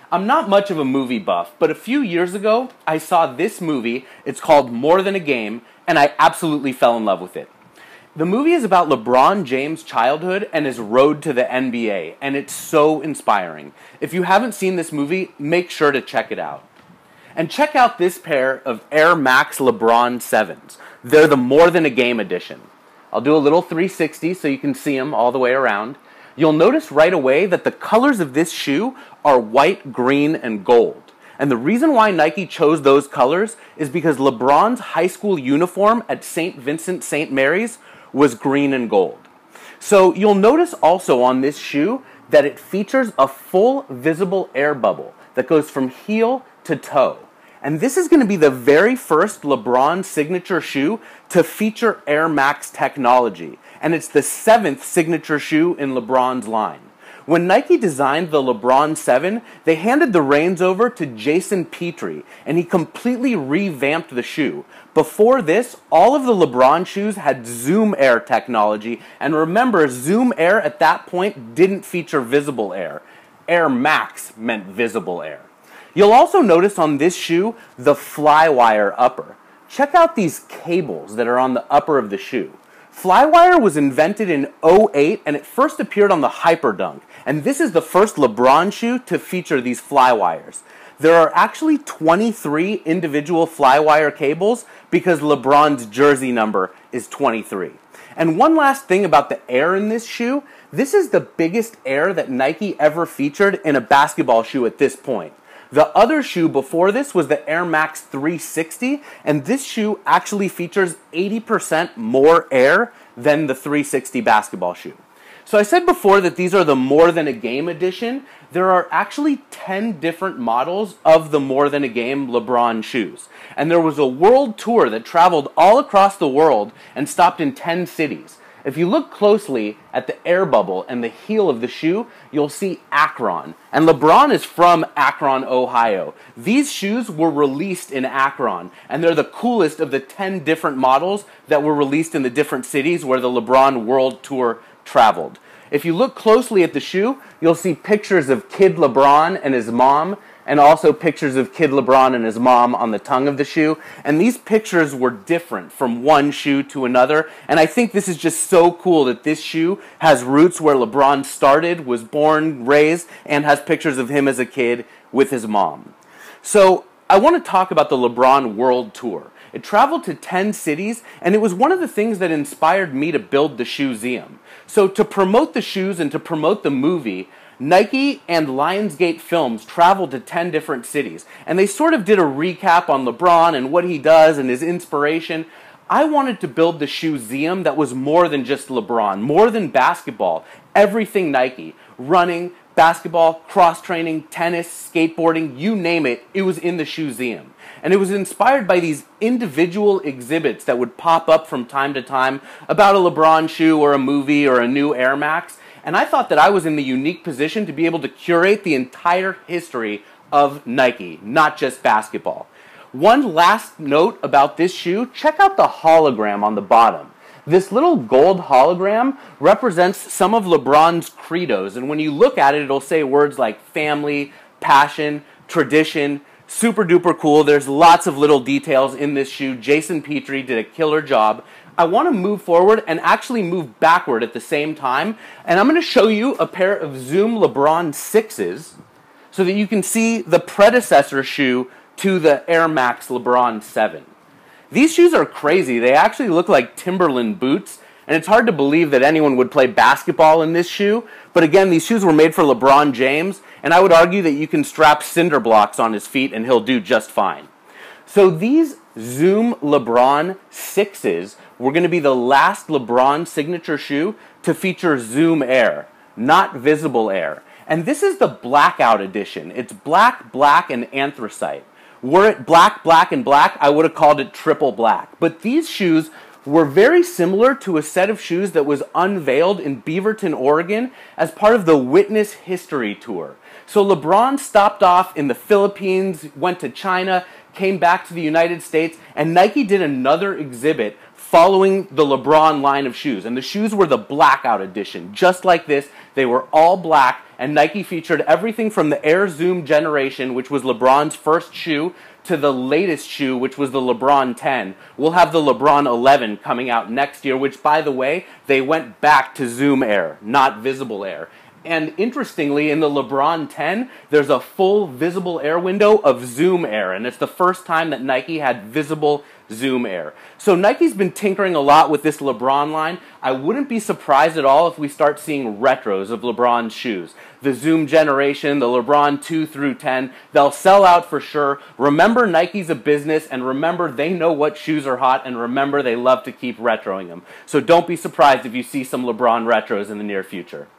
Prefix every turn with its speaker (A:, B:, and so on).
A: I'm not much of a movie buff, but a few years ago, I saw this movie. It's called More Than a Game, and I absolutely fell in love with it. The movie is about LeBron James' childhood and his road to the NBA, and it's so inspiring. If you haven't seen this movie, make sure to check it out. And check out this pair of Air Max LeBron 7s. They're the More Than a Game edition. I'll do a little 360 so you can see them all the way around. You'll notice right away that the colors of this shoe are white, green, and gold. And the reason why Nike chose those colors is because LeBron's high school uniform at St. Vincent St. Mary's was green and gold. So you'll notice also on this shoe that it features a full visible air bubble that goes from heel to toe. And this is going to be the very first LeBron signature shoe to feature Air Max technology. And it's the 7th signature shoe in LeBron's line. When Nike designed the LeBron VII, they handed the reins over to Jason Petrie, and he completely revamped the shoe. Before this, all of the LeBron shoes had Zoom Air technology, and remember, Zoom Air at that point didn't feature visible air. Air Max meant visible air. You'll also notice on this shoe the Flywire upper. Check out these cables that are on the upper of the shoe. Flywire was invented in '08 and it first appeared on the Hyperdunk. And this is the first LeBron shoe to feature these flywires. There are actually 23 individual flywire cables because LeBron's jersey number is 23. And one last thing about the air in this shoe, this is the biggest air that Nike ever featured in a basketball shoe at this point. The other shoe before this was the Air Max 360, and this shoe actually features 80% more air than the 360 basketball shoe. So I said before that these are the More Than a Game edition. There are actually 10 different models of the More Than a Game LeBron shoes. And there was a world tour that traveled all across the world and stopped in 10 cities. If you look closely at the air bubble and the heel of the shoe, you'll see Akron. And LeBron is from Akron, Ohio. These shoes were released in Akron, and they're the coolest of the 10 different models that were released in the different cities where the LeBron World Tour traveled. If you look closely at the shoe, you'll see pictures of Kid LeBron and his mom, and also pictures of Kid LeBron and his mom on the tongue of the shoe. And these pictures were different from one shoe to another. And I think this is just so cool that this shoe has roots where LeBron started, was born, raised, and has pictures of him as a kid with his mom. So I want to talk about the LeBron World Tour. It traveled to 10 cities, and it was one of the things that inspired me to build the ShoeZeum. So to promote the shoes and to promote the movie, Nike and Lionsgate Films traveled to 10 different cities, and they sort of did a recap on LeBron and what he does and his inspiration. I wanted to build the ShoeZeum that was more than just LeBron, more than basketball, everything Nike, running, basketball, cross-training, tennis, skateboarding, you name it, it was in the ShoeZeum. And it was inspired by these individual exhibits that would pop up from time to time about a LeBron shoe or a movie or a new Air Max. And I thought that I was in the unique position to be able to curate the entire history of Nike, not just basketball. One last note about this shoe, check out the hologram on the bottom. This little gold hologram represents some of LeBron's credos, and when you look at it, it'll say words like family, passion, tradition. Super duper cool. There's lots of little details in this shoe. Jason Petrie did a killer job. I want to move forward and actually move backward at the same time. And I'm going to show you a pair of Zoom LeBron 6s so that you can see the predecessor shoe to the Air Max LeBron 7. These shoes are crazy. They actually look like Timberland boots. And it's hard to believe that anyone would play basketball in this shoe. But again, these shoes were made for LeBron James. And I would argue that you can strap cinder blocks on his feet and he'll do just fine. So these Zoom LeBron 6s were going to be the last LeBron signature shoe to feature Zoom Air, not visible air. And this is the blackout edition. It's black, black, and anthracite. Were it black, black, and black, I would have called it triple black. But these shoes were very similar to a set of shoes that was unveiled in Beaverton, Oregon as part of the Witness History Tour. So LeBron stopped off in the Philippines, went to China, came back to the United States, and Nike did another exhibit following the LeBron line of shoes. And the shoes were the blackout edition. Just like this, they were all black, and Nike featured everything from the Air Zoom generation, which was LeBron's first shoe, to the latest shoe, which was the LeBron 10. We'll have the LeBron 11 coming out next year, which, by the way, they went back to Zoom Air, not Visible Air. And interestingly, in the LeBron 10, there's a full visible air window of Zoom Air, and it's the first time that Nike had visible Zoom Air. So Nike's been tinkering a lot with this LeBron line. I wouldn't be surprised at all if we start seeing retros of LeBron's shoes. The Zoom generation, the LeBron 2 through 10, they'll sell out for sure. Remember, Nike's a business, and remember, they know what shoes are hot, and remember, they love to keep retroing them. So don't be surprised if you see some LeBron retros in the near future.